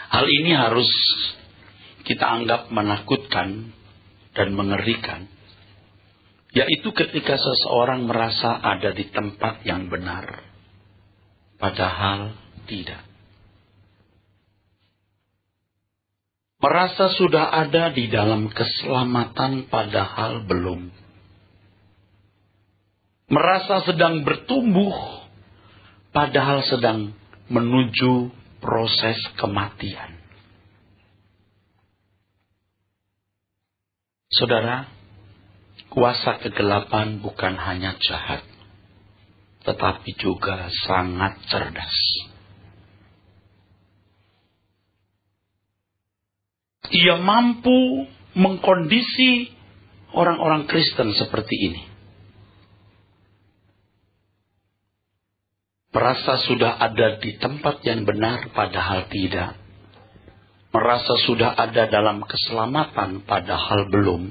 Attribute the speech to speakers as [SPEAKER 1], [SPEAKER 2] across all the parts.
[SPEAKER 1] Hal ini harus kita anggap menakutkan dan mengerikan, yaitu ketika seseorang merasa ada di tempat yang benar, padahal tidak. Merasa sudah ada di dalam keselamatan, padahal belum. Merasa sedang bertumbuh, padahal sedang menuju proses kematian. Saudara, kuasa kegelapan bukan hanya jahat, tetapi juga sangat cerdas. Ia mampu mengkondisi orang-orang Kristen seperti ini. Merasa sudah ada di tempat yang benar, padahal tidak. Merasa sudah ada dalam keselamatan, padahal belum.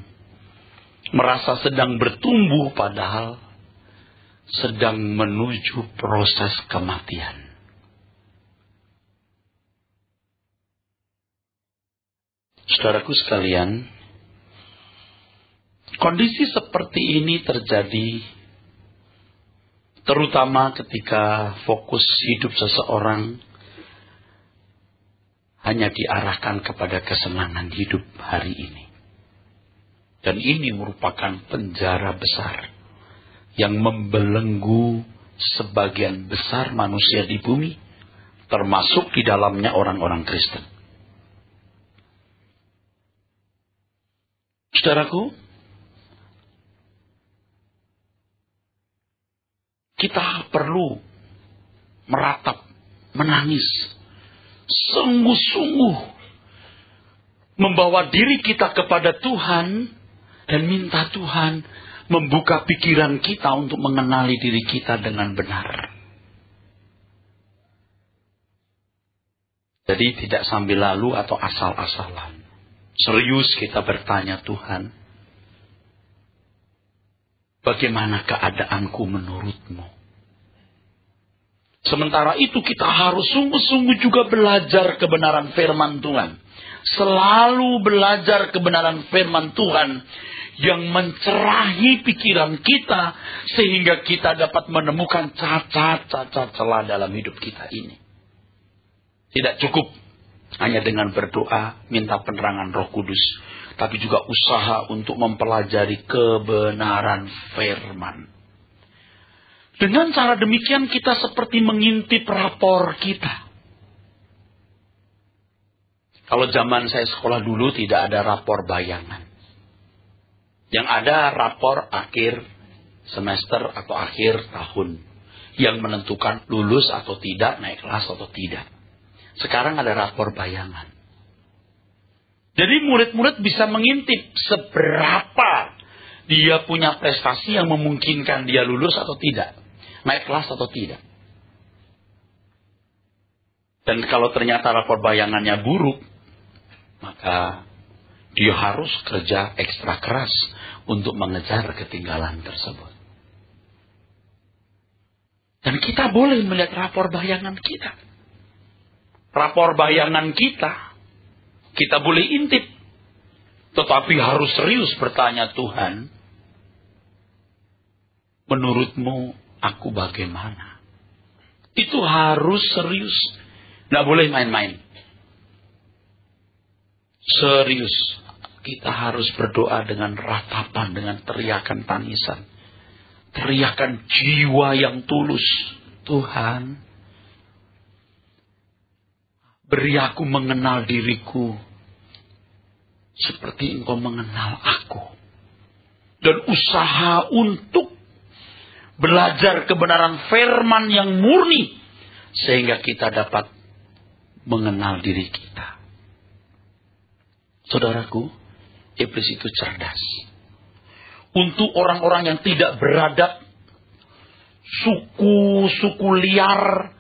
[SPEAKER 1] Merasa sedang bertumbuh, padahal sedang menuju proses kematian. Saudaraku sekalian, kondisi seperti ini terjadi terutama ketika fokus hidup seseorang hanya diarahkan kepada kesenangan hidup hari ini. Dan ini merupakan penjara besar yang membelenggu sebagian besar manusia di bumi, termasuk di dalamnya orang-orang Kristen. Saudaraku, kita perlu meratap, menangis, sungguh-sungguh membawa diri kita kepada Tuhan dan minta Tuhan membuka pikiran kita untuk mengenali diri kita dengan benar. Jadi tidak sambil lalu atau asal-asalan. Serius kita bertanya, Tuhan, bagaimana keadaanku menurut-Mu? Sementara itu kita harus sungguh-sungguh juga belajar kebenaran firman Tuhan. Selalu belajar kebenaran firman Tuhan yang mencerahi pikiran kita sehingga kita dapat menemukan cacat-cacat celah dalam hidup kita ini. Tidak cukup hanya dengan berdoa, minta penerangan Roh Kudus, tapi juga usaha untuk mempelajari kebenaran firman. Dengan cara demikian kita seperti mengintip rapor kita. Kalau zaman saya sekolah dulu tidak ada rapor bayangan. Yang ada rapor akhir semester atau akhir tahun. Yang menentukan lulus atau tidak, naik kelas atau tidak. Sekarang ada rapor bayangan. Jadi murid-murid bisa mengintip seberapa dia punya prestasi yang memungkinkan dia lulus atau tidak. Naik kelas atau tidak. Dan kalau ternyata rapor bayangannya buruk, maka dia harus kerja ekstra keras untuk mengejar ketinggalan tersebut. Dan kita boleh melihat rapor bayangan kita. Rapor bayangan kita boleh intip. Tetapi harus serius bertanya, Tuhan, menurut-Mu aku bagaimana? Itu harus serius. Tidak boleh main-main. Serius. Kita harus berdoa dengan ratapan, dengan teriakan tangisan. Teriakan jiwa yang tulus. Tuhan, beri aku mengenal diriku seperti Engkau mengenal aku. Dan usaha untuk belajar kebenaran firman yang murni sehingga kita dapat mengenal diri kita. Saudaraku, iblis itu cerdas. Untuk orang-orang yang tidak beradab, suku liar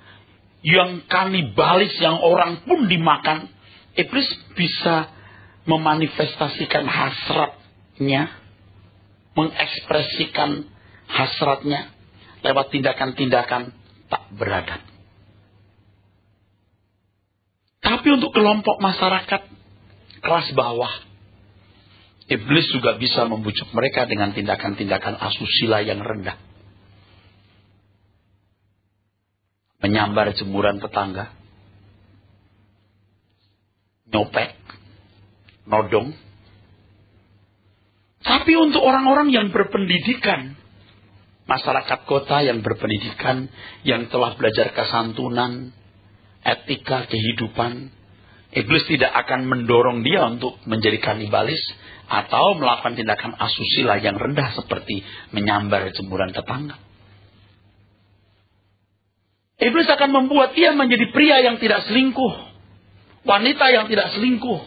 [SPEAKER 1] yang kanibalis, yang orang pun dimakan, iblis bisa memanifestasikan hasratnya, mengekspresikan hasratnya lewat tindakan-tindakan tak beradab. Tapi Tapi untuk kelompok masyarakat kelas bawah, iblis juga bisa membujuk mereka dengan tindakan-tindakan asusila yang rendah. Menyambar jemuran tetangga, nyopek, nodong. Tapi untuk orang-orang yang berpendidikan, masyarakat kota yang berpendidikan, yang telah belajar kesantunan, etika kehidupan, iblis tidak akan mendorong dia untuk menjadi kanibalis atau melakukan tindakan asusila yang rendah seperti menyambar jemuran tetangga. Iblis akan membuat dia menjadi pria yang tidak selingkuh, wanita yang tidak selingkuh,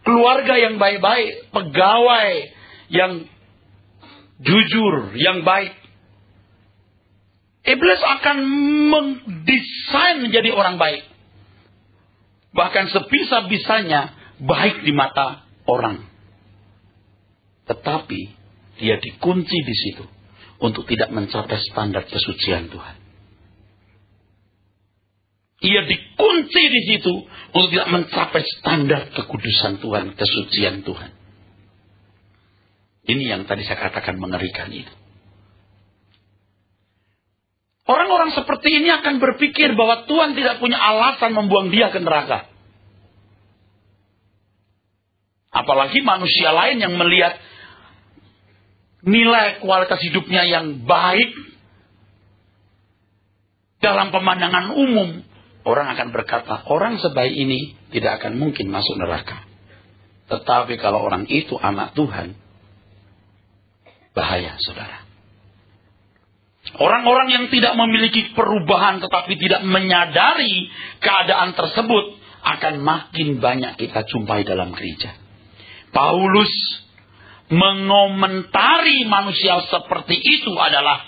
[SPEAKER 1] keluarga yang baik-baik, pegawai yang jujur, yang baik. Iblis akan mendesain menjadi orang baik. Bahkan sebisa-bisanya baik di mata orang. Tetapi dia dikunci di situ untuk tidak mencapai standar kesucian Tuhan. Ia dikunci di situ untuk tidak mencapai standar kekudusan Tuhan, kesucian Tuhan. Ini yang tadi saya katakan mengerikan itu. Orang-orang seperti ini akan berpikir bahwa Tuhan tidak punya alasan membuang dia ke neraka. Apalagi manusia lain yang melihat nilai kualitas hidupnya yang baik dalam pemandangan umum. Orang akan berkata, orang sebaik ini tidak akan mungkin masuk neraka. Tetapi kalau orang itu anak Tuhan, bahaya, saudara. Orang-orang yang tidak memiliki perubahan tetapi tidak menyadari keadaan tersebut akan makin banyak kita jumpai dalam gereja. Paulus mengomentari manusia seperti itu adalah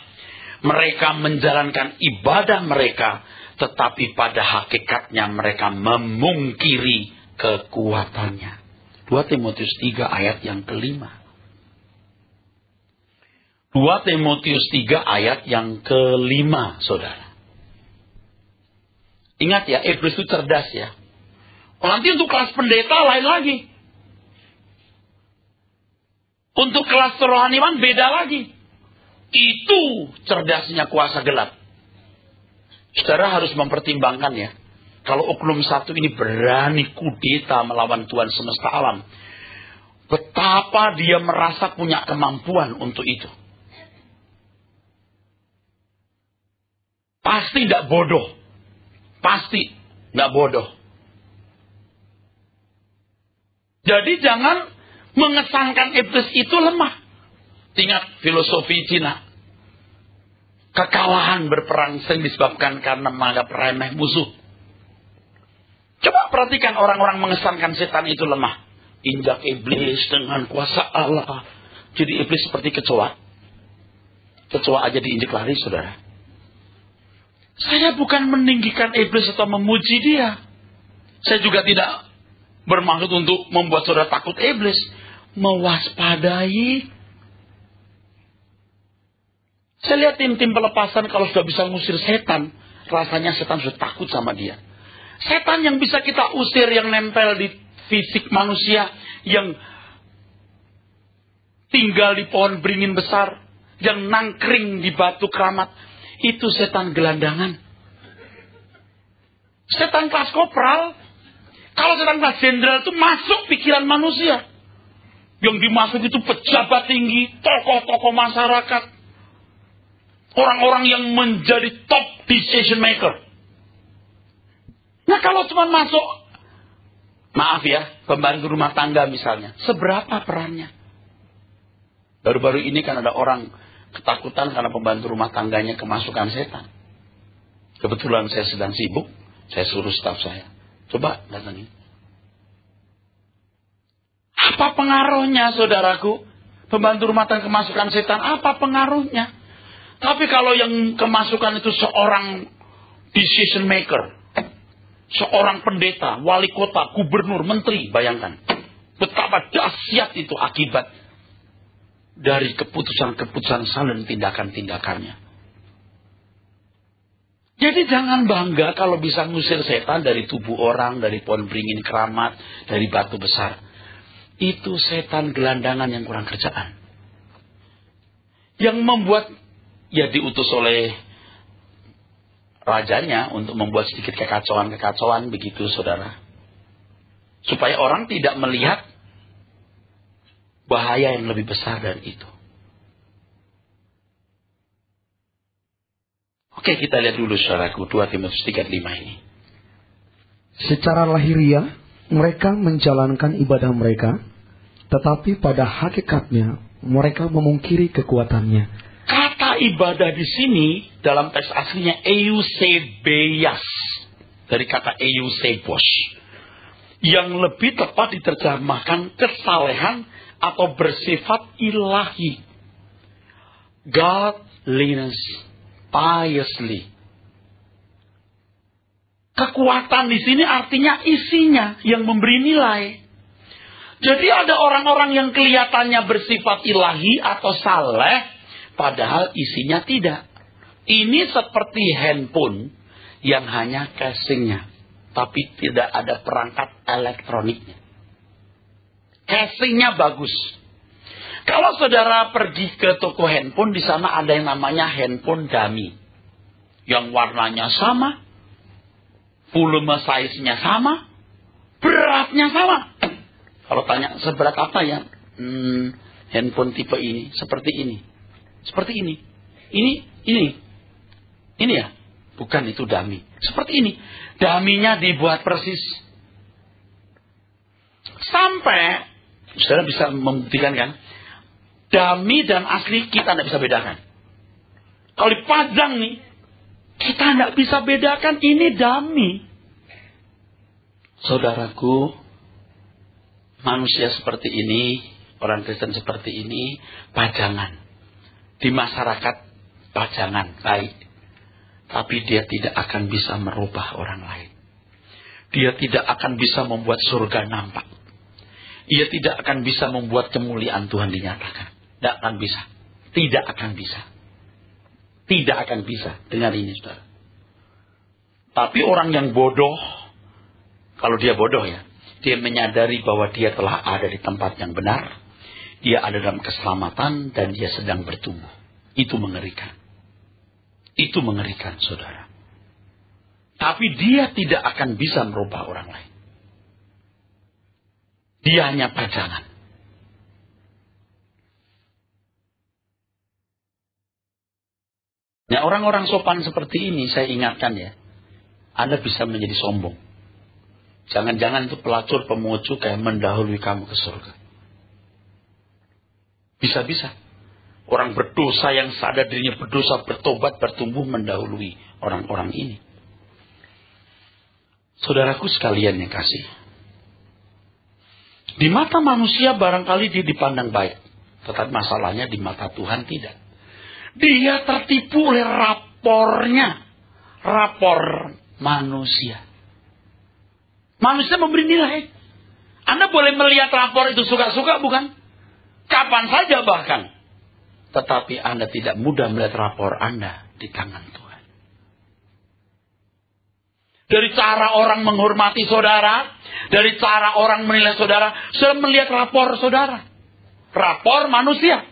[SPEAKER 1] mereka menjalankan ibadah mereka, tetapi pada hakikatnya mereka memungkiri kekuatannya. 2 Timotius 3 ayat yang kelima. 2 Timotius 3 ayat yang kelima, saudara. Ingat ya, iblis itu cerdas ya. Nanti untuk kelas pendeta lain lagi. Untuk kelas kerohanian beda lagi. Itu cerdasnya kuasa gelap. Saudara harus mempertimbangkan ya. Kalau oknum satu ini berani kudeta melawan Tuhan semesta alam. Betapa dia merasa punya kemampuan untuk itu. Pasti tidak bodoh. Pasti tidak bodoh. Jadi jangan mengesankan iblis itu lemah. Ingat filosofi Cina. Kekalahan berperang sering disebabkan karena menganggap remeh musuh. Coba perhatikan orang-orang mengesankan setan itu lemah. Injak iblis dengan kuasa Allah. Jadi iblis seperti kecoa. Kecoa aja diinjak lari, saudara. Saya bukan meninggikan iblis atau memuji dia. Saya juga tidak bermaksud untuk membuat saudara takut iblis. Mewaspadai. Saya lihat tim-tim pelepasan kalau sudah bisa ngusir setan, rasanya setan sudah takut sama dia. Setan yang bisa kita usir, yang nempel di fisik manusia, yang tinggal di pohon beringin besar, yang nangkring di batu keramat, itu setan gelandangan. Setan kelas kopral. Kalau setan kelas jenderal itu masuk pikiran manusia. Yang dimasuk itu pejabat tinggi, tokoh-tokoh masyarakat. Orang-orang yang menjadi top decision maker. Nah kalau cuma masuk, maaf ya, pembantu rumah tangga misalnya. Seberapa perannya? Baru-baru ini kan ada orang ketakutan karena pembantu rumah tangganya kemasukan setan. Kebetulan saya sedang sibuk, saya suruh staf saya. Coba datangin. Apa pengaruhnya saudaraku? Pembantu rumah tangga kemasukan setan, apa pengaruhnya? Tapi kalau yang kemasukan itu seorang decision maker, seorang pendeta, wali kota, gubernur, menteri, bayangkan. Betapa dahsyat itu akibat dari keputusan-keputusan dan tindakan-tindakannya. Jadi jangan bangga kalau bisa ngusir setan dari tubuh orang, dari pohon beringin keramat, dari batu besar. Itu setan gelandangan yang kurang kerjaan. Yang membuat, ya diutus oleh rajanya untuk membuat sedikit kekacauan-kekacauan begitu saudara. Supaya orang tidak melihat bahaya yang lebih besar dari itu. Oke, kita lihat dulu saudaraku 2 Timotius 3:5 ini.
[SPEAKER 2] Secara lahiriah mereka menjalankan ibadah mereka, tetapi pada hakikatnya mereka memungkiri kekuatannya.
[SPEAKER 1] Kata ibadah di sini dalam teks aslinya eusebeias, dari kata eusebos, yang lebih tepat diterjemahkan kesalehan atau bersifat ilahi. Godliness, piously. Kekuatan di sini artinya isinya yang memberi nilai. Jadi ada orang-orang yang kelihatannya bersifat ilahi atau saleh, padahal isinya tidak. Ini seperti handphone yang hanya casingnya, tapi tidak ada perangkat elektroniknya. Casingnya bagus. Kalau saudara pergi ke toko handphone, di sana ada yang namanya handphone dummy. Yang warnanya sama, volume size-nya sama, beratnya sama. Kalau tanya seberat apa ya? Handphone tipe ini, seperti ini. Seperti ini. Ini ya? Bukan, itu dummy. Seperti ini. Dummy-nya dibuat persis. Sampai, saudara bisa membuktikan kan? Dummy dan asli kita tidak bisa bedakan. Kalau dipajang nih, kita tidak bisa bedakan ini dummy. Saudaraku, manusia seperti ini, orang Kristen seperti ini, pajangan. Di masyarakat, pajangan, baik. Tapi dia tidak akan bisa merubah orang lain. Dia tidak akan bisa membuat surga nampak. Ia tidak akan bisa membuat kemuliaan Tuhan dinyatakan. Tidak akan bisa. Tidak akan bisa. Tidak akan bisa. Dengar ini, saudara. Tapi orang yang bodoh, kalau dia bodoh ya, dia menyadari bahwa dia telah ada di tempat yang benar. Dia ada dalam keselamatan dan dia sedang bertumbuh. Itu mengerikan. Itu mengerikan, saudara. Tapi dia tidak akan bisa merubah orang lain. Dia hanya pajangan. Nah, orang-orang sopan seperti ini saya ingatkan ya. Anda bisa menjadi sombong. Jangan-jangan itu pelacur pemungut cukai mendahului kamu ke surga. Bisa-bisa. Orang berdosa yang sadar dirinya berdosa, bertobat, bertumbuh mendahului orang-orang ini. Saudaraku sekalian yang kasih. Di mata manusia barangkali dia dipandang baik. Tetapi masalahnya di mata Tuhan tidak. Dia tertipu oleh rapornya. Rapor manusia. Manusia memberi nilai. Anda boleh melihat rapor itu suka-suka bukan? Kapan saja bahkan. Tetapi Anda tidak mudah melihat rapor Anda di tangan Tuhan. Dari cara orang menghormati saudara. Dari cara orang menilai saudara. Saudara melihat rapor saudara. Rapor manusia.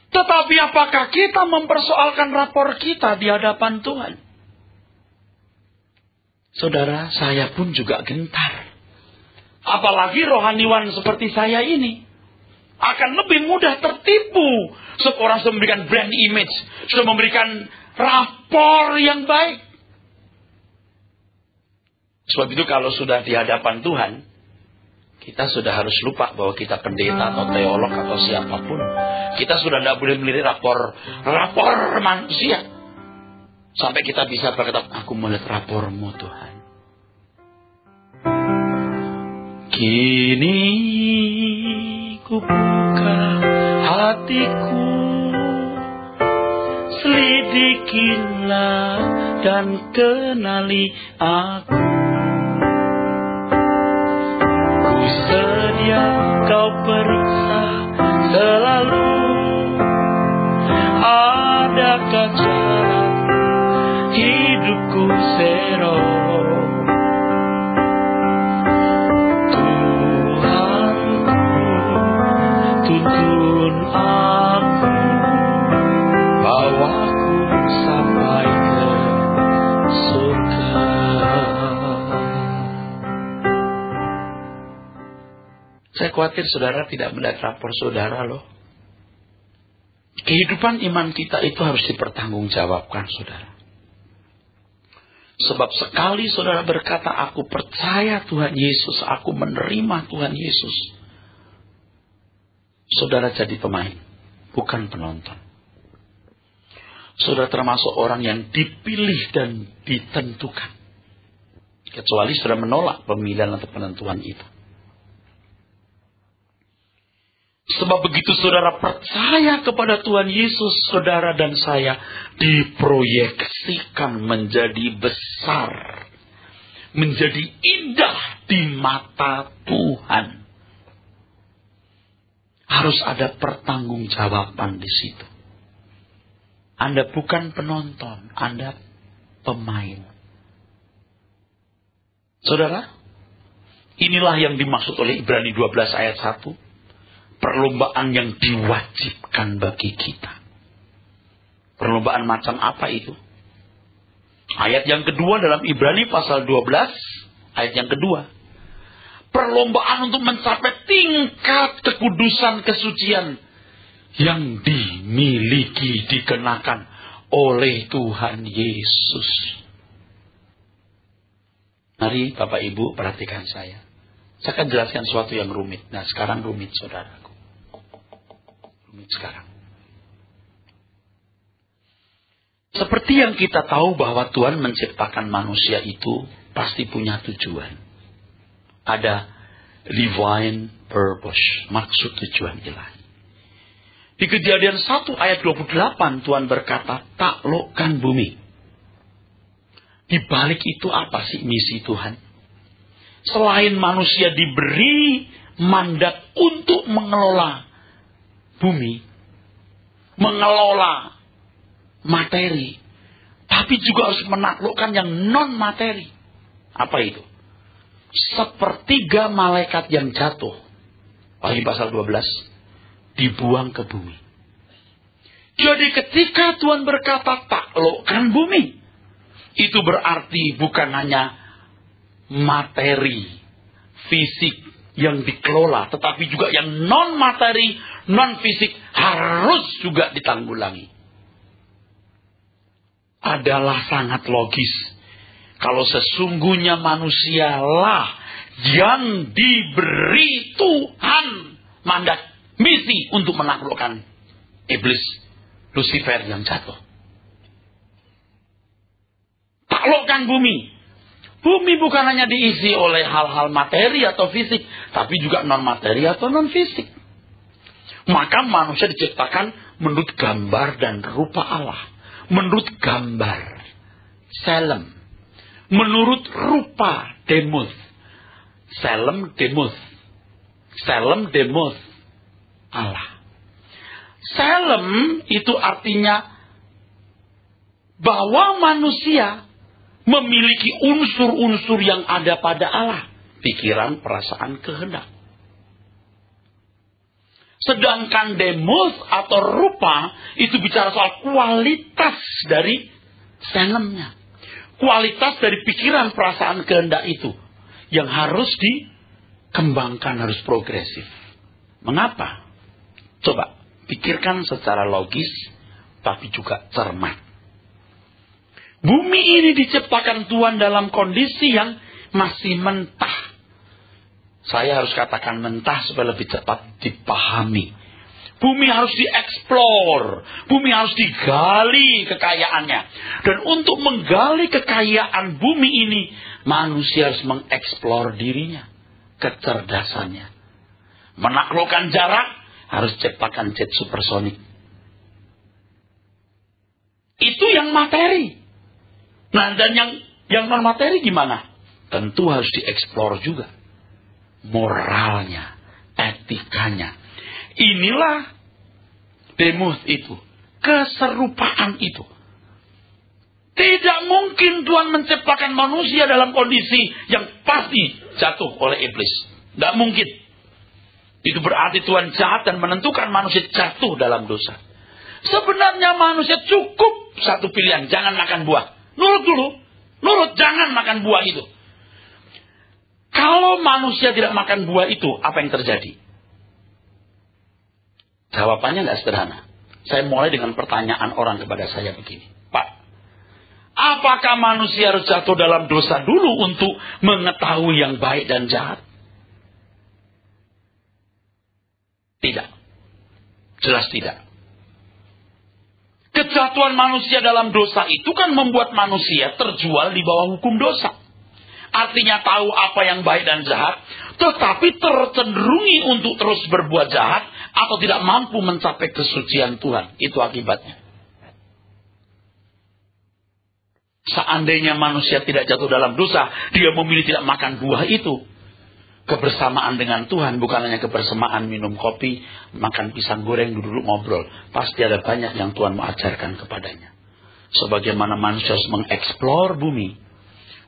[SPEAKER 1] Tetapi apakah kita mempersoalkan rapor kita di hadapan Tuhan? Saudara, saya pun juga gentar. Apalagi rohaniwan seperti saya ini. Akan lebih mudah tertipu. Seorang sudah memberikan brand image. Sudah memberikan rapor yang baik. Sebab itu kalau sudah di hadapan Tuhan, kita sudah harus lupa bahwa kita pendeta atau teolog atau siapapun. Kita sudah tidak boleh melihat rapor manusia. Sampai kita bisa berkata, aku melihat rapormu Tuhan. Kini ku buka hatiku, selidikilah dan kenali aku. Ku sedia kau periksa selalu, adakah cara hidup Ero. Tuhanku, tuntun aku, bawaku sampai ke surga. Saya khawatir saudara tidak melihat rapor saudara loh. Kehidupan iman kita itu harus dipertanggungjawabkan saudara. Sebab sekali saudara berkata, aku percaya Tuhan Yesus, aku menerima Tuhan Yesus, saudara jadi pemain, bukan penonton. Saudara termasuk orang yang dipilih dan ditentukan. Kecuali saudara menolak pemilihan atau penentuan itu. Sebab begitu saudara percaya kepada Tuhan Yesus, saudara dan saya diproyeksikan menjadi besar, menjadi indah di mata Tuhan. Harus ada pertanggungjawaban di situ. Anda bukan penonton, Anda pemain. Saudara, inilah yang dimaksud oleh Ibrani 12 ayat 1. Perlombaan yang diwajibkan bagi kita. Perlombaan macam apa itu? Ayat yang kedua dalam Ibrani pasal 12, ayat yang kedua. Perlombaan untuk mencapai tingkat kekudusan kesucian yang dimiliki, dikenakan oleh Tuhan Yesus. Mari Bapak Ibu perhatikan saya. Saya akan jelaskan sesuatu yang rumit. Nah sekarang rumit saudaraku. Rumit sekarang. Seperti yang kita tahu bahwa Tuhan menciptakan manusia itu pasti punya tujuan. Ada divine purpose, maksud tujuan ilahi. Di Kejadian 1 ayat 28 Tuhan berkata, taklukkan bumi. Di balik itu apa sih misi Tuhan? Selain manusia diberi mandat untuk mengelola bumi, mengelola materi, tapi juga harus menaklukkan yang non-materi. Apa itu? Sepertiga malaikat yang jatuh, Wahyu pasal 12, dibuang ke bumi. Jadi ketika Tuhan berkata taklukkan bumi, itu berarti bukan hanya materi, fisik yang dikelola, tetapi juga yang non-materi, non-fisik harus juga ditanggulangi. Adalah sangat logis. Kalau sesungguhnya manusialah yang diberi Tuhan mandat, misi untuk menaklukkan iblis, Lucifer yang jatuh. Taklukkan bumi. Bumi bukan hanya diisi oleh hal-hal materi atau fisik, tapi juga non-materi atau non-fisik. Maka manusia diciptakan menurut gambar dan rupa Allah. Menurut gambar, Selem. Menurut rupa, Demuth. Selem, Demuth. Selem, Demuth, Allah. Selem itu artinya bahwa manusia memiliki unsur-unsur yang ada pada Allah. Pikiran, perasaan, kehendak. Sedangkan Demuth atau rupa itu bicara soal kualitas dari selemnya. Kualitas dari pikiran, perasaan, kehendak itu. Yang harus dikembangkan, harus progresif. Mengapa? Coba pikirkan secara logis, tapi juga cermat. Bumi ini diciptakan Tuhan dalam kondisi yang masih mentah. Saya harus katakan mentah supaya lebih cepat dipahami. Bumi harus dieksplor. Bumi harus digali kekayaannya. Dan untuk menggali kekayaan bumi ini, manusia harus mengeksplor dirinya. Kecerdasannya. Menaklukkan jarak, harus ciptakan jet supersonik. Itu yang materi. Nah, dan yang non materi gimana? Tentu harus dieksplor juga. Moralnya, etikanya. Inilah Demuth itu. Keserupaan itu. Tidak mungkin Tuhan menciptakan manusia dalam kondisi yang pasti jatuh oleh iblis. Tidak mungkin. Itu berarti Tuhan jahat dan menentukan manusia jatuh dalam dosa. Sebenarnya manusia cukup satu pilihan. Jangan makan buah. Nurut dulu. Nurut, jangan makan buah itu. Kalau manusia tidak makan buah itu, apa yang terjadi? Jawabannya nggak sederhana. Saya mulai dengan pertanyaan orang kepada saya begini. Pak, apakah manusia harus jatuh dalam dosa dulu untuk mengetahui yang baik dan jahat? Tidak. Jelas tidak. Kejatuhan manusia dalam dosa itu kan membuat manusia terjual di bawah hukum dosa. Artinya tahu apa yang baik dan jahat, tetapi tercenderungi untuk terus berbuat jahat atau tidak mampu mencapai kesucian Tuhan. Itu akibatnya. Seandainya manusia tidak jatuh dalam dosa, dia memilih tidak makan buah itu. Kebersamaan dengan Tuhan bukan hanya kebersamaan minum kopi, makan pisang goreng, duduk ngobrol. Pasti ada banyak yang Tuhan mau ajarkan kepadanya. Sebagaimana manusia harus mengeksplor bumi,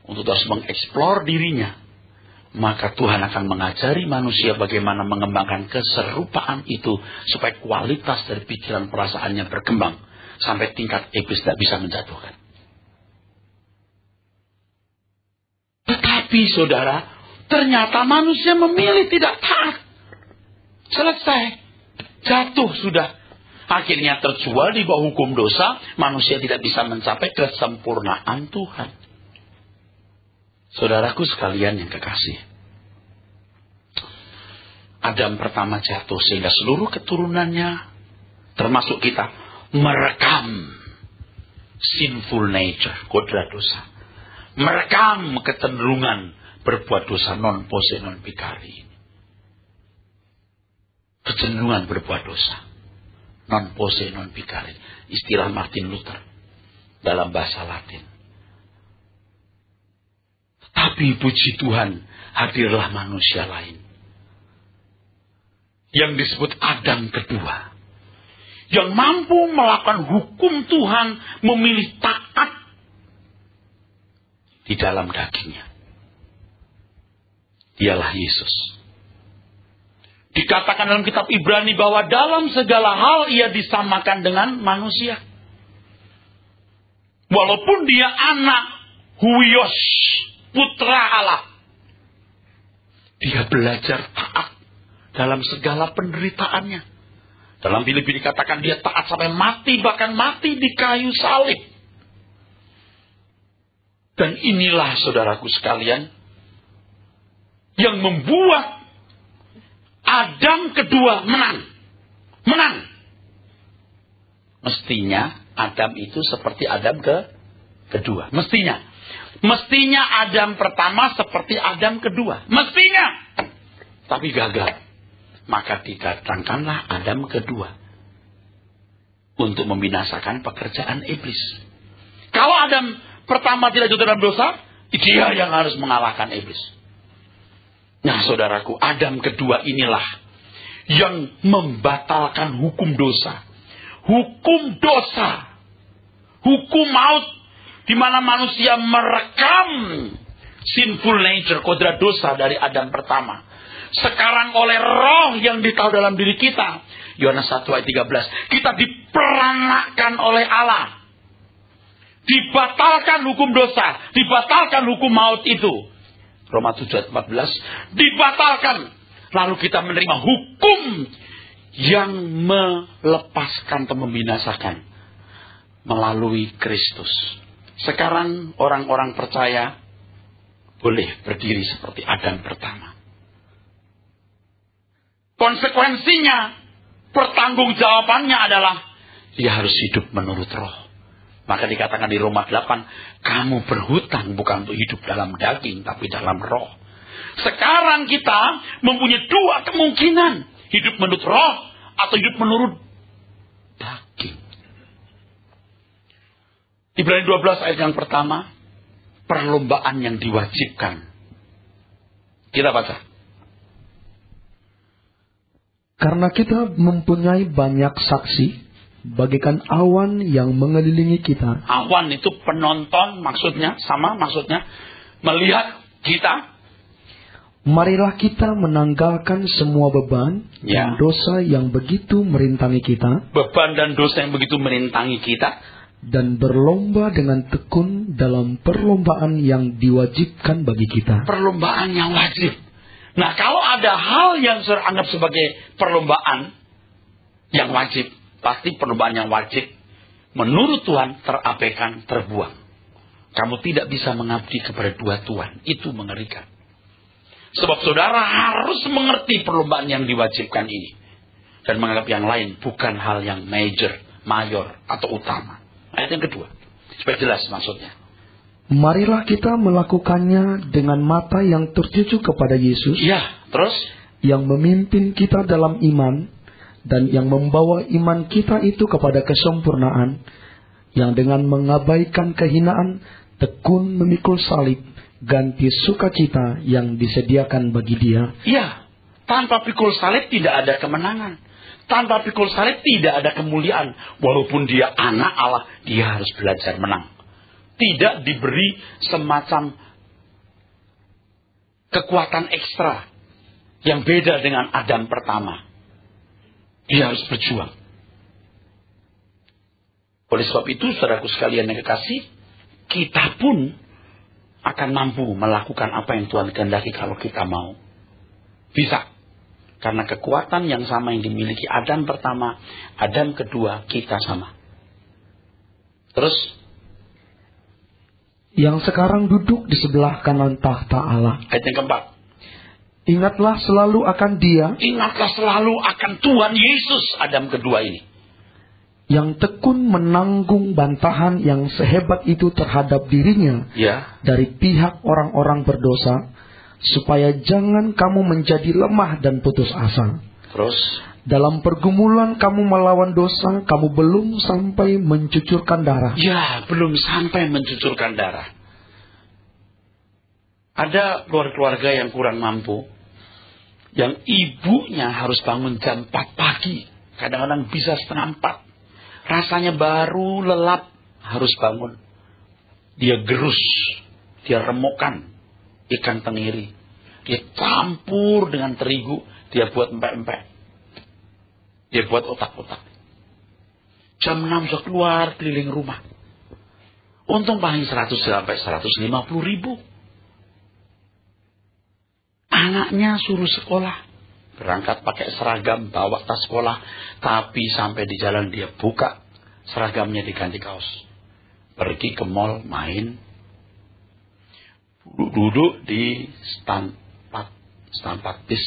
[SPEAKER 1] untuk terus mengeksplor dirinya, maka Tuhan akan mengajari manusia bagaimana mengembangkan keserupaan itu, supaya kualitas dari pikiran perasaannya berkembang, sampai tingkat iblis tidak bisa menjatuhkan. Tetapi saudara, ternyata manusia memilih tidak taat. Selesai. Jatuh sudah. Akhirnya terjual di bawah hukum dosa. Manusia tidak bisa mencapai kesempurnaan Tuhan. Saudaraku sekalian yang kekasih. Adam pertama jatuh sehingga seluruh keturunannya, termasuk kita, merekam sinful nature, kodrat dosa. Merekam kecenderungan berbuat dosa non pose non pikari. Kecenderungan berbuat dosa non pose non pikari. Istilah Martin Luther dalam bahasa Latin. Tapi puji Tuhan, hadirlah manusia lain yang disebut Adam kedua, yang mampu melakukan hukum Tuhan, memilih taat di dalam dagingnya. Dialah Yesus. Dikatakan dalam kitab Ibrani bahwa dalam segala hal ia disamakan dengan manusia. Walaupun dia anak huios, putra Allah, dia belajar taat dalam segala penderitaannya. Dalam Filipi dikatakan dia taat sampai mati, bahkan mati di kayu salib. Dan inilah saudaraku sekalian, yang membuat Adam kedua menang. Menang. Mestinya Adam itu seperti Adam kedua. Mestinya. Mestinya Adam pertama seperti Adam kedua. Mestinya. Tapi gagal. Maka didatangkanlah Adam kedua. Untuk membinasakan pekerjaan iblis. Kalau Adam pertama tidak jatuh dalam dosa, dia yang harus mengalahkan iblis. Nah saudaraku, Adam kedua inilah yang membatalkan hukum dosa. Hukum dosa. Hukum maut. Di mana manusia merekam sinful nature, kodrat dosa dari Adam pertama. Sekarang oleh roh yang ditaruh dalam diri kita. Yohanes 1 ayat 13. Kita diperanakkan oleh Allah. Dibatalkan hukum dosa. Dibatalkan hukum maut itu. Roma 7 ayat 14. Dibatalkan. Lalu kita menerima hukum yang melepaskan atau membinasakan. Melalui Kristus. Sekarang orang-orang percaya boleh berdiri seperti Adam pertama. Konsekuensinya, pertanggungjawabannya adalah dia harus hidup menurut roh. Maka dikatakan di Roma 8, kamu berhutang bukan untuk hidup dalam daging, tapi dalam roh. Sekarang kita mempunyai dua kemungkinan. Hidup menurut roh atau hidup menurut daging. Ibrani 12 ayat yang pertama, perlombaan yang diwajibkan. Kita baca.
[SPEAKER 2] Karena kita mempunyai banyak saksi bagaikan awan yang mengelilingi kita.
[SPEAKER 1] Awan itu penonton maksudnya, melihat kita.
[SPEAKER 2] Marilah kita menanggalkan semua beban dan dosa yang begitu merintangi kita.
[SPEAKER 1] Beban dan dosa yang begitu merintangi kita.
[SPEAKER 2] Dan berlomba dengan tekun dalam perlombaan yang diwajibkan bagi kita.
[SPEAKER 1] Perlombaan yang wajib. Nah, kalau ada hal yang saya anggap sebagai perlombaan yang wajib, pasti perlombaan yang wajib menurut Tuhan terabaikan, terbuang. Kamu tidak bisa mengabdi kepada dua Tuhan. Itu mengerikan. Sebab saudara harus mengerti perlombaan yang diwajibkan ini. Dan menganggap yang lain bukan hal yang mayor atau utama. Ayat yang kedua. Supaya jelas maksudnya.
[SPEAKER 2] Marilah kita melakukannya dengan mata yang tertuju kepada Yesus.
[SPEAKER 1] Ya, terus?
[SPEAKER 2] Yang memimpin kita dalam iman. Dan yang membawa iman kita itu kepada kesempurnaan. Yang dengan mengabaikan kehinaan, tekun memikul salib. Ganti sukacita yang disediakan bagi dia.
[SPEAKER 1] Iya, tanpa pikul salib tidak ada kemenangan. Tanpa pikul salib tidak ada kemuliaan. Walaupun dia anak Allah, dia harus belajar menang. Tidak diberi semacam kekuatan ekstra yang beda dengan Adam pertama. Dia harus berjuang. Oleh sebab itu, saudaraku sekalian yang kekasih, kita pun akan mampu melakukan apa yang Tuhan kehendaki kalau kita mau. Bisa. Karena kekuatan yang sama yang dimiliki Adam pertama, Adam kedua, kita sama. Terus?
[SPEAKER 2] Yang sekarang duduk di sebelah kanan tahta Allah.
[SPEAKER 1] Ayat yang keempat.
[SPEAKER 2] Ingatlah selalu akan dia.
[SPEAKER 1] Ingatlah selalu akan Tuhan Yesus, Adam kedua ini.
[SPEAKER 2] Yang tekun menanggung bantahan yang sehebat itu terhadap dirinya dari pihak orang-orang berdosa, supaya jangan kamu menjadi lemah dan putus asa.
[SPEAKER 1] Terus?
[SPEAKER 2] Dalam pergumulan kamu melawan dosa, kamu belum sampai mencucurkan darah.
[SPEAKER 1] Ya, belum sampai mencucurkan darah. Ada keluarga yang kurang mampu, yang ibunya harus bangun jam 4 pagi, kadang-kadang bisa setengah 4. Rasanya baru lelap harus bangun. Dia gerus, dia remukkan ikan tenggiri. Dia campur dengan terigu, dia buat empek-empek. Dia buat otak-otak. Jam 6 sudah keluar keliling rumah. Untung paling 100 sampai 150 ribu. Anaknya suruh sekolah. Berangkat pakai seragam, bawa tas sekolah. Tapi sampai di jalan dia buka seragamnya, diganti kaos. Pergi ke mall, main. Duduk di stand 4 bis.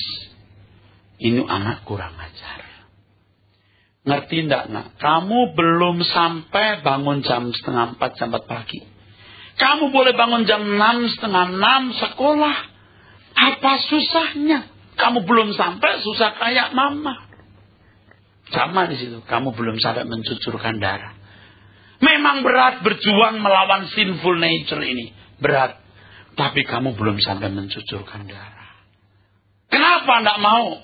[SPEAKER 1] Ini anak kurang ajar. Ngerti enggak, nak? Kamu belum sampai bangun jam setengah 4, jam 4 pagi. Kamu boleh bangun jam 6, setengah 6 sekolah. Apa susahnya? Kamu belum sampai susah kayak mama. Sama di situ. Kamu belum sampai mencucurkan darah. Memang berat berjuang melawan sinful nature ini. Berat. Tapi kamu belum sampai mencucurkan darah. Kenapa tidak mau?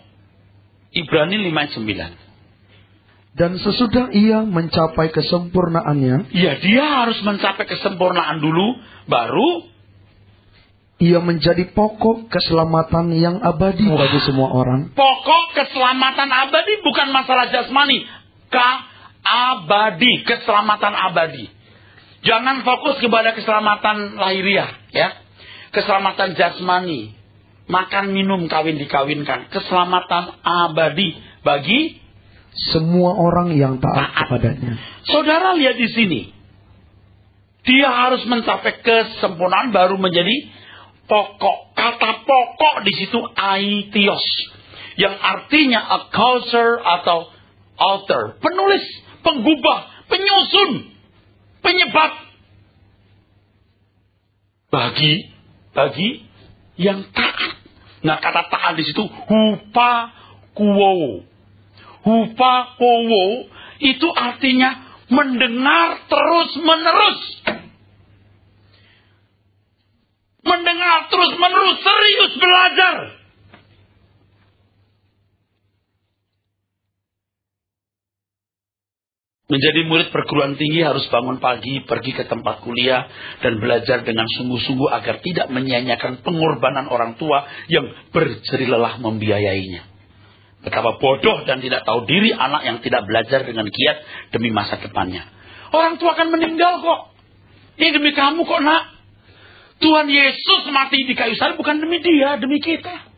[SPEAKER 1] Ibrani 5:9.
[SPEAKER 2] Dan sesudah ia mencapai kesempurnaannya.
[SPEAKER 1] Ya, dia harus mencapai kesempurnaan dulu. Baru
[SPEAKER 2] ia menjadi pokok keselamatan yang abadi bagi semua orang.
[SPEAKER 1] Pokok keselamatan abadi bukan masalah jasmani. Abadi, keselamatan abadi. Jangan fokus kepada keselamatan lahiriah, ya. Keselamatan jasmani, makan, minum, kawin, dikawinkan. Keselamatan abadi bagi
[SPEAKER 2] semua orang yang taat kepadanya.
[SPEAKER 1] Saudara lihat di sini. Dia harus mencapai kesempurnaan baru menjadi pokok. Kata pokok di situ aitios, yang artinya a causer atau alter, penulis, penggubah, penyusun, penyebab bagi yang taat. Nah, kata taat di situ hupa kuwo. Hupa kuwo itu artinya mendengar terus menerus. Mendengar terus menerus, serius belajar. Menjadi murid perguruan tinggi harus bangun pagi, pergi ke tempat kuliah, dan belajar dengan sungguh-sungguh agar tidak menyia-nyiakan pengorbanan orang tua yang berjerih lelah membiayainya. Betapa bodoh dan tidak tahu diri anak yang tidak belajar dengan giat demi masa depannya. Orang tua akan meninggal kok. Ini demi kamu kok, nak. Tuhan Yesus mati di kayu salib bukan demi dia, demi kita.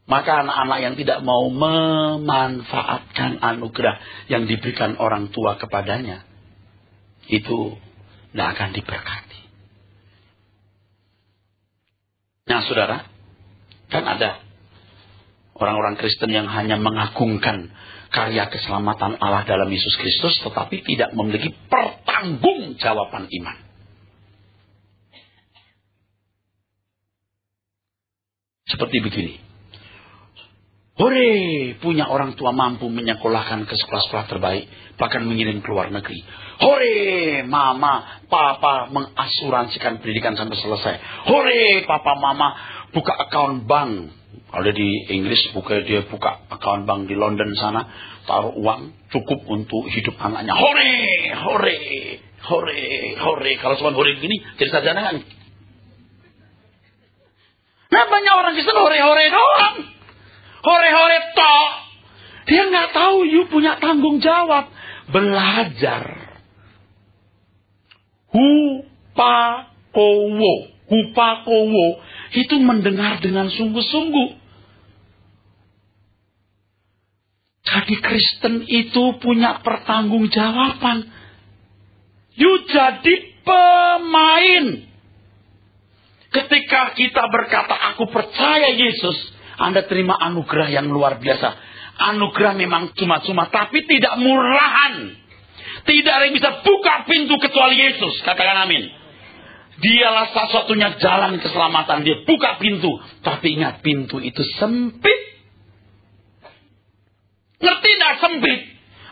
[SPEAKER 1] Maka anak-anak yang tidak mau memanfaatkan anugerah yang diberikan orang tua kepadanya, itu tidak akan diberkati. Nah saudara, kan ada orang-orang Kristen yang hanya mengagungkan karya keselamatan Allah dalam Yesus Kristus, tetapi tidak memiliki pertanggungjawaban iman. Seperti begini. Hore, punya orang tua mampu menyekolahkan ke sekolah-sekolah terbaik, bahkan mengirim ke luar negeri. Hore, mama, papa mengasuransikan pendidikan sampai selesai. Hore, papa, mama buka account bank. Kalau di Inggris dia buka account bank di London sana, taruh uang cukup untuk hidup anaknya. Hore, hore, hore, hore. Kalau cuma hore begini, jadi sarjana kan? Nah banyak orang Kristen hore-hore doang. Hore-hore tok. Dia nggak tahu you punya tanggung jawab. Belajar. Hupakowo. Itu mendengar dengan sungguh-sungguh. Jadi Kristen itu punya pertanggungjawaban. You jadi pemain. Ketika kita berkata aku percaya Yesus, Anda terima anugerah yang luar biasa. Anugerah memang cuma-cuma, tapi tidak murahan. Tidak ada yang bisa buka pintu kecuali Yesus. Katakan amin. Dialah satu-satunya jalan keselamatan. Dia buka pintu. Tapi ingat, pintu itu sempit. Ngerti tidak sempit?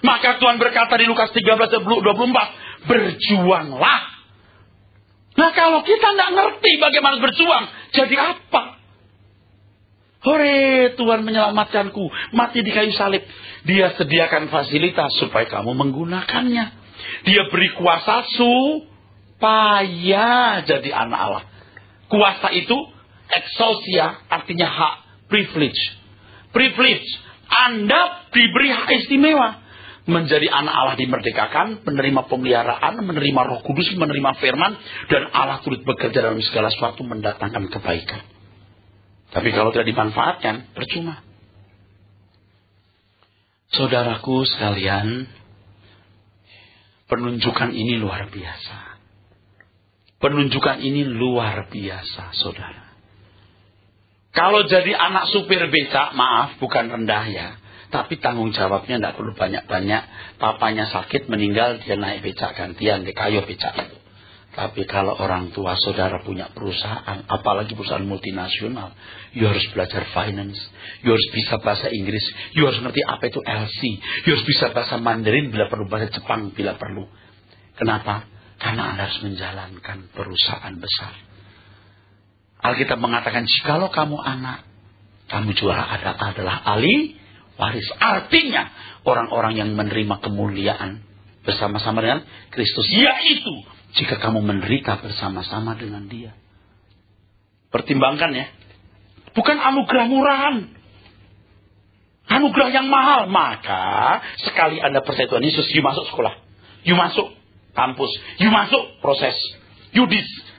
[SPEAKER 1] Maka Tuhan berkata di Lukas 13:24, berjuanglah. Nah kalau kita tidak ngerti bagaimana berjuang, jadi apa? Hore, Tuhan menyelamatkanku, mati di kayu salib. Dia sediakan fasilitas supaya kamu menggunakannya. Dia beri kuasa supaya jadi anak Allah. Kuasa itu, exousia, artinya hak, privilege. Privilege, Anda diberi hak istimewa. Menjadi anak Allah dimerdekakan, menerima pemeliharaan, menerima Roh Kudus, menerima firman, dan Allah turut bekerja dalam segala sesuatu mendatangkan kebaikan. Tapi kalau tidak dimanfaatkan, percuma. Saudaraku sekalian, penunjukan ini luar biasa. Penunjukan ini luar biasa, saudara. Kalau jadi anak supir becak, maaf, bukan rendah ya. Tapi tanggung jawabnya tidak perlu banyak-banyak. Papanya sakit, meninggal, dia naik becak gantian, dia kayu becak itu. Tapi kalau orang tua saudara punya perusahaan, apalagi perusahaan multinasional, you harus belajar finance, you harus bisa bahasa Inggris, you harus ngerti apa itu LC, you harus bisa bahasa Mandarin bila perlu, bahasa Jepang bila perlu. Kenapa? Karena Anda harus menjalankan perusahaan besar. Alkitab mengatakan, jikalau kamu anak, kamu juga adalah ahli waris. Artinya, orang-orang yang menerima kemuliaan bersama-sama dengan Kristus, yaitu jika kamu menderita bersama-sama dengan dia. Pertimbangkan ya. Bukan anugerah murahan. Anugerah yang mahal. Maka sekali Anda percaya Tuhan Yesus, you masuk sekolah. You masuk kampus. You masuk proses. You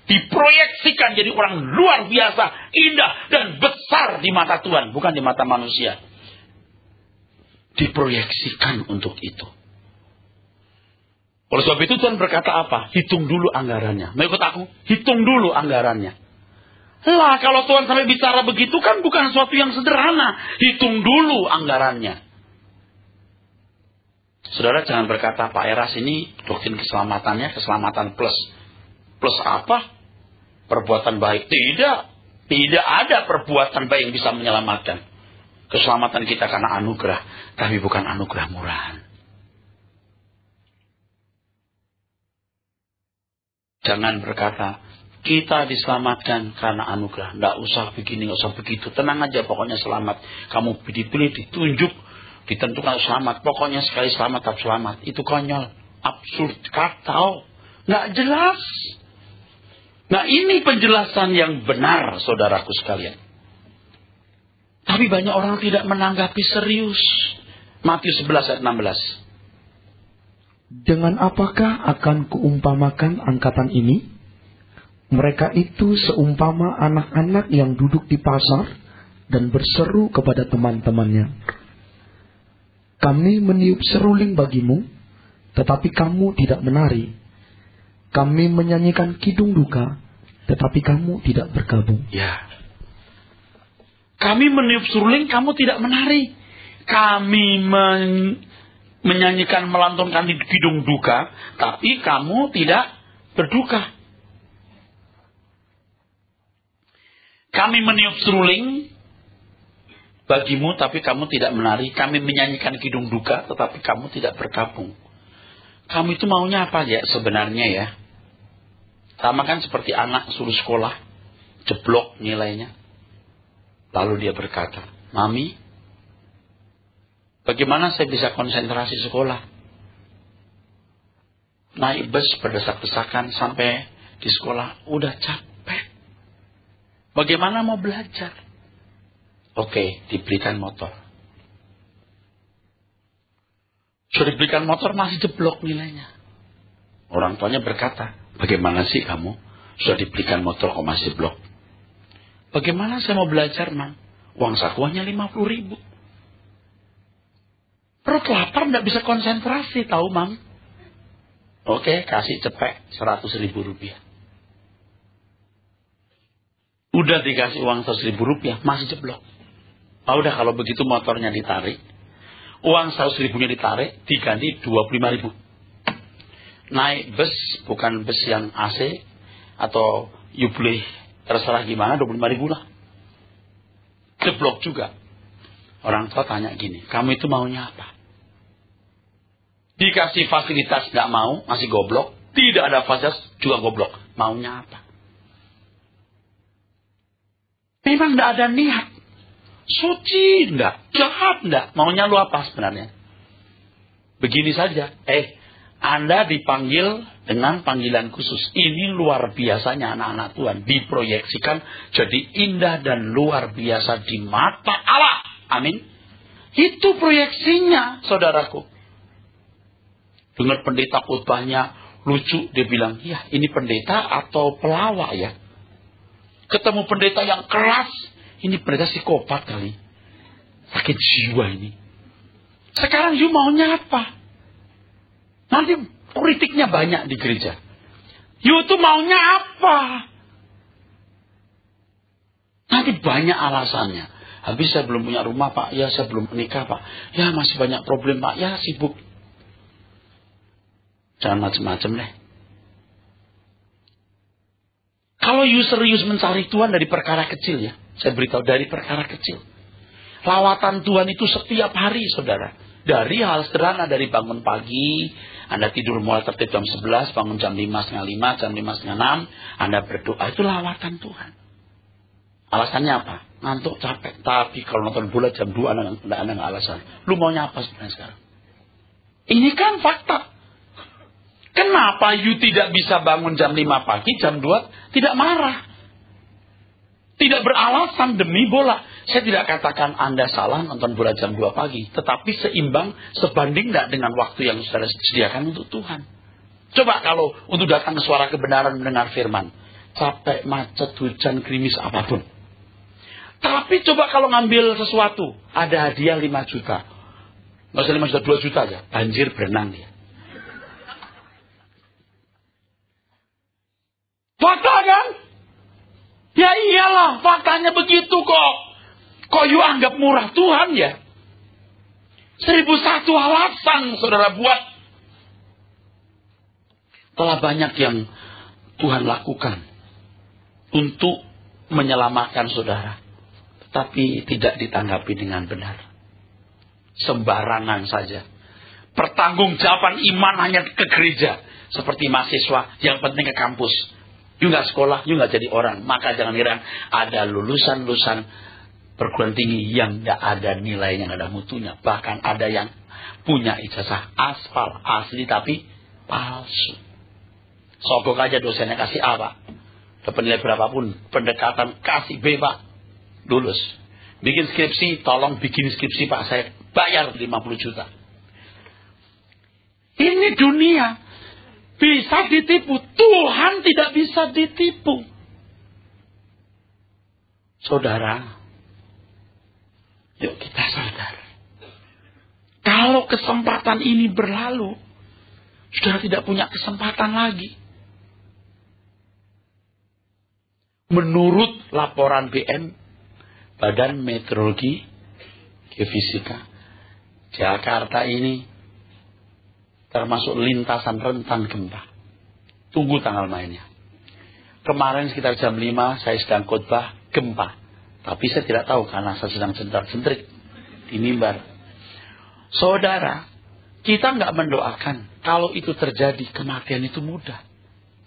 [SPEAKER 1] diproyeksikan jadi orang luar biasa, indah dan besar di mata Tuhan. Bukan di mata manusia. Diproyeksikan untuk itu. Oleh sebab itu Tuhan berkata apa? Hitung dulu anggarannya. Mau ikut aku? Hitung dulu anggarannya. Lah kalau Tuhan sampai bicara begitu kan bukan sesuatu yang sederhana. Hitung dulu anggarannya. Saudara jangan berkata Pak Eras ini doktrin keselamatannya keselamatan plus. Plus apa? Perbuatan baik. Tidak. Tidak ada perbuatan baik yang bisa menyelamatkan. Keselamatan kita karena anugerah. Tapi bukan anugerah murahan. Jangan berkata, kita diselamatkan karena anugerah. Tidak usah begini, tidak usah begitu. Tenang aja, pokoknya selamat. Kamu dipilih, ditunjuk ditentukan selamat. Pokoknya sekali selamat tetap selamat. Itu konyol, absurd, kacau, nggak jelas. Nah, ini penjelasan yang benar, saudaraku sekalian. Tapi banyak orang tidak menanggapi serius. Matius 11 ayat 16.
[SPEAKER 2] Dengan apakah akan kuumpamakan angkatan ini? Mereka itu seumpama anak-anak yang duduk di pasar dan berseru kepada teman-temannya. Kami meniup seruling bagimu, tetapi kamu tidak menari. Kami menyanyikan kidung duka, tetapi kamu tidak bergabung.
[SPEAKER 1] Ya. Kami meniup seruling, kamu tidak menari. Kami menyanyikan, melantunkan kidung duka, tapi kamu tidak berduka. Kami meniup seruling bagimu, tapi kamu tidak menari. Kami menyanyikan kidung duka, tetapi kamu tidak bergabung. Kamu itu maunya apa ya sebenarnya ya? Sama kan seperti anak suruh sekolah, jeblok nilainya. Lalu dia berkata, Mami, bagaimana saya bisa konsentrasi sekolah? Naik bus berdesak-desakan sampai di sekolah, udah capek. Bagaimana mau belajar? Oke, diberikan motor. Sudah diberikan motor masih jeblok nilainya. Orang tuanya berkata, bagaimana sih kamu? Sudah diberikan motor kok masih jeblok? Bagaimana saya mau belajar, Mang? Uang saku hanya 50.000. Perut lapar tidak bisa konsentrasi, tahu, Mang? Oke, kasih cepek 100.000 rupiah. Udah dikasih uang 100.000 rupiah, masih jeblok. Udah kalau begitu motornya ditarik. Uang 100.000-nya ditarik, diganti 25.000. Naik bus, bukan bus yang AC, atau you boleh terserah gimana, 25.000 lah. Jeblok juga. Orang tua tanya gini, kamu itu maunya apa? Dikasih fasilitas gak mau, masih goblok. Tidak ada fasilitas, juga goblok. Maunya apa? Memang gak ada niat. Suci enggak, jahat enggak. Maunya lu apa sebenarnya? Begini saja. Anda dipanggil dengan panggilan khusus. Ini luar biasanya anak-anak Tuhan. Diproyeksikan jadi indah dan luar biasa di mata Allah. Amin. Itu proyeksinya, saudaraku. Dengar pendeta khotbahnya lucu. Dia bilang, ya ini pendeta atau pelawak ya? Ketemu pendeta yang keras. Ini pendeta psikopat kali. Sakit jiwa ini. Sekarang you maunya apa? Nanti kritiknya banyak di gereja. You tuh maunya apa? Nanti banyak alasannya. Habis saya belum punya rumah, Pak. Ya saya belum menikah, Pak. Ya masih banyak problem, Pak. Ya sibuk. Jangan macam-macam deh. Kalau you serius mencari Tuhan dari perkara kecil ya. Saya beritahu dari perkara kecil. Lawatan Tuhan itu setiap hari, saudara. Dari hal sederhana, dari bangun pagi, Anda tidur mulai tertib jam 11, bangun jam 5, setengah 5, jam 5, setengah 6, Anda berdoa, itu lawatan Tuhan. Alasannya apa? Ngantuk, capek. Tapi kalau nonton bola jam 2, Anda nggak alasan. Lu maunya apa sebenarnya sekarang? Ini kan fakta. Kenapa you tidak bisa bangun jam 5 pagi, jam 2, tidak marah? Tidak beralasan demi bola. Saya tidak katakan Anda salah nonton bola jam 2 pagi. Tetapi seimbang, sebanding tidak dengan waktu yang sudah disediakan untuk Tuhan. Coba kalau untuk datang ke suara kebenaran mendengar firman. Capek, macet, hujan, gerimis, apapun. Tapi coba kalau ngambil sesuatu. Ada hadiah 5 juta. Nggak usah 5 juta, 2 juta aja. Banjir berenang dia. Fakta kan? Ya iyalah, faktanya begitu kok. Kok you anggap murah Tuhan ya? 1001 alasan saudara buat. Telah banyak yang Tuhan lakukan untuk menyelamatkan saudara. Tetapi tidak ditanggapi dengan benar. Sembarangan saja. Pertanggungjawaban iman hanya ke gereja. Seperti mahasiswa, yang penting ke kampus. You nggak sekolah, you nggak jadi orang. Maka jangan heran ada lulusan-lulusan perguruan tinggi yang tidak ada nilainya, tidak ada mutunya. Bahkan ada yang punya ijazah aspal asli tapi palsu. Sogok aja dosennya kasih A, Pak. Dapat nilai berapapun, pendekatan kasih B, Pak. Lulus. Bikin skripsi, tolong bikin skripsi, Pak. Saya bayar 50 juta. Ini dunia. Bisa ditipu. Tuhan tidak bisa ditipu. Saudara, yuk kita sadar. Kalau kesempatan ini berlalu, sudah tidak punya kesempatan lagi. Menurut laporan BM, Badan Meteorologi Geofisika, Jakarta ini termasuk lintasan rentan gempa. Tunggu tanggal mainnya. Kemarin sekitar jam 5 saya sedang khotbah gempa. Tapi saya tidak tahu karena saya sedang centrak-centrik di mimbar. Saudara, kita nggak mendoakan. Kalau itu terjadi, kematian itu mudah.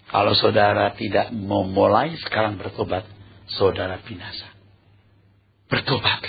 [SPEAKER 1] Kalau saudara tidak memulai sekarang bertobat, saudara binasa. Bertobatlah.